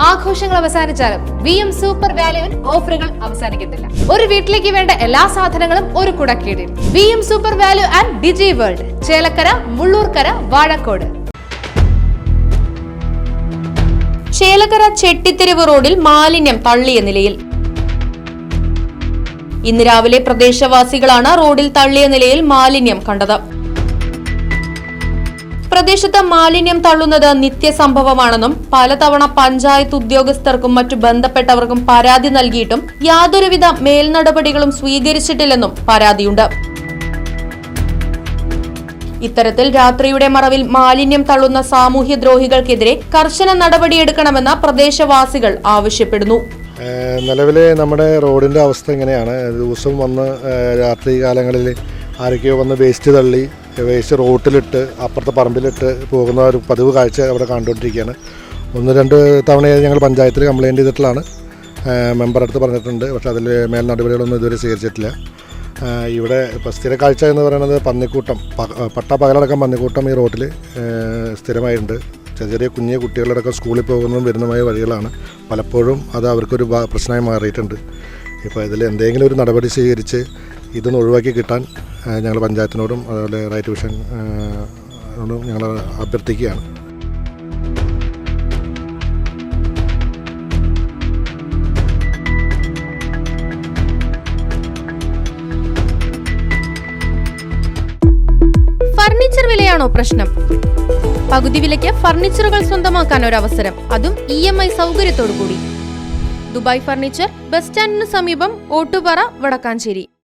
ആഘോഷങ്ങൾ അവസാനിച്ചാലും VM super വാല്യുവിൽ ഓഫറുകൾ അവസാനിക്കുന്നില്ല. ഒരു വീട്ടിലേക്ക് വേണ്ട എല്ലാ സാധനങ്ങളും ഒരു കുടക്കീഴിൽ. VM super value and digi world, Chelakkara, Mullurkara, Vazhakode. Chelakkara Chettitheruvu റോഡിൽ മാലിന്യം തള്ളിയ നിലയിൽ. ഇന്ന് രാവിലെ പ്രദേശവാസികളാണ് റോഡിൽ തള്ളിയ നിലയിൽ മാലിന്യം കണ്ടത്. പ്രദേശത്ത് മാലിന്യം തള്ളുന്നത് നിത്യസംഭവമാണെന്നും പലതവണ പഞ്ചായത്ത് ഉദ്യോഗസ്ഥർക്കും മറ്റു ബന്ധപ്പെട്ടവർക്കും പരാതി നൽകിയിട്ടും യാതൊരുവിധ മേൽനടപടികളും സ്വീകരിച്ചിട്ടില്ലെന്നും പരാതിയുണ്ട്. ഇത്തരത്തിൽ രാത്രിയുടെ മറവിൽ മാലിന്യം തള്ളുന്ന സാമൂഹ്യദ്രോഹികൾക്കെതിരെ കർശന നടപടിയെടുക്കണമെന്ന് പ്രദേശവാസികൾ ആവശ്യപ്പെടുന്നു. നിലവിലെ നമ്മുടെ റോഡിൻ്റെ അവസ്ഥ ഇങ്ങനെയാണ്. ദിവസം വന്ന് രാത്രി കാലങ്ങളിൽ ആരൊക്കെയോ വന്ന് വേസ്റ്റ് തള്ളി വേസ്റ്റ് റോട്ടിലിട്ട് അപ്പുറത്തെ പറമ്പിലിട്ട് പോകുന്ന ഒരു പതിവ് കാഴ്ച അവിടെ കണ്ടുകൊണ്ടിരിക്കുകയാണ്. 1-2 തവണയായി ഞങ്ങൾ പഞ്ചായത്തിൽ കംപ്ലയിൻറ്റ് ചെയ്തിട്ടുള്ളതാണ്. മെമ്പർ അടുത്ത് പറഞ്ഞിട്ടുണ്ട്. പക്ഷേ അതിൽ മേൽ നടപടികളൊന്നും ഇതുവരെ സ്വീകരിച്ചിട്ടില്ല. ഇവിടെ ഇപ്പോൾ സ്ഥിര കാഴ്ച എന്ന് പറയുന്നത് പന്നിക്കൂട്ടം, പകലടക്കം പന്നിക്കൂട്ടം ഈ റോഡിൽ സ്ഥിരമായിട്ടുണ്ട്. ചെറിയ കുഞ്ഞു കുട്ടികളടക്കം സ്കൂളിൽ പോകുന്നതും വരുന്നതുമായ വഴികളാണ്. പലപ്പോഴും അത് അവർക്കൊരു പ്രശ്നമായി മാറിയിട്ടുണ്ട്. ഇപ്പോൾ ഇതിൽ എന്തെങ്കിലും ഒരു നടപടി സ്വീകരിച്ച് ഇതൊന്ന് ഒഴിവാക്കി കിട്ടാൻ ഞങ്ങൾ പഞ്ചായത്തിനോടും അതുപോലെ റൈറ്റ് വിഷൻ ഞങ്ങൾ അഭ്യർത്ഥിക്കുകയാണ്. ഫർണിച്ചർ വിലയാണോ പ്രശ്നം? പകുതി വിലയ്ക്ക് ഫർണിച്ചറുകൾ സ്വന്തമാക്കാൻ ഒരു അവസരം, അതും EMI സൗകര്യത്തോടു കൂടി. ദുബായ് ഫർണിച്ചർ, ബസ് സ്റ്റാൻഡിന് സമീപം, ഓട്ടുപാറ, വടക്കാഞ്ചേരി.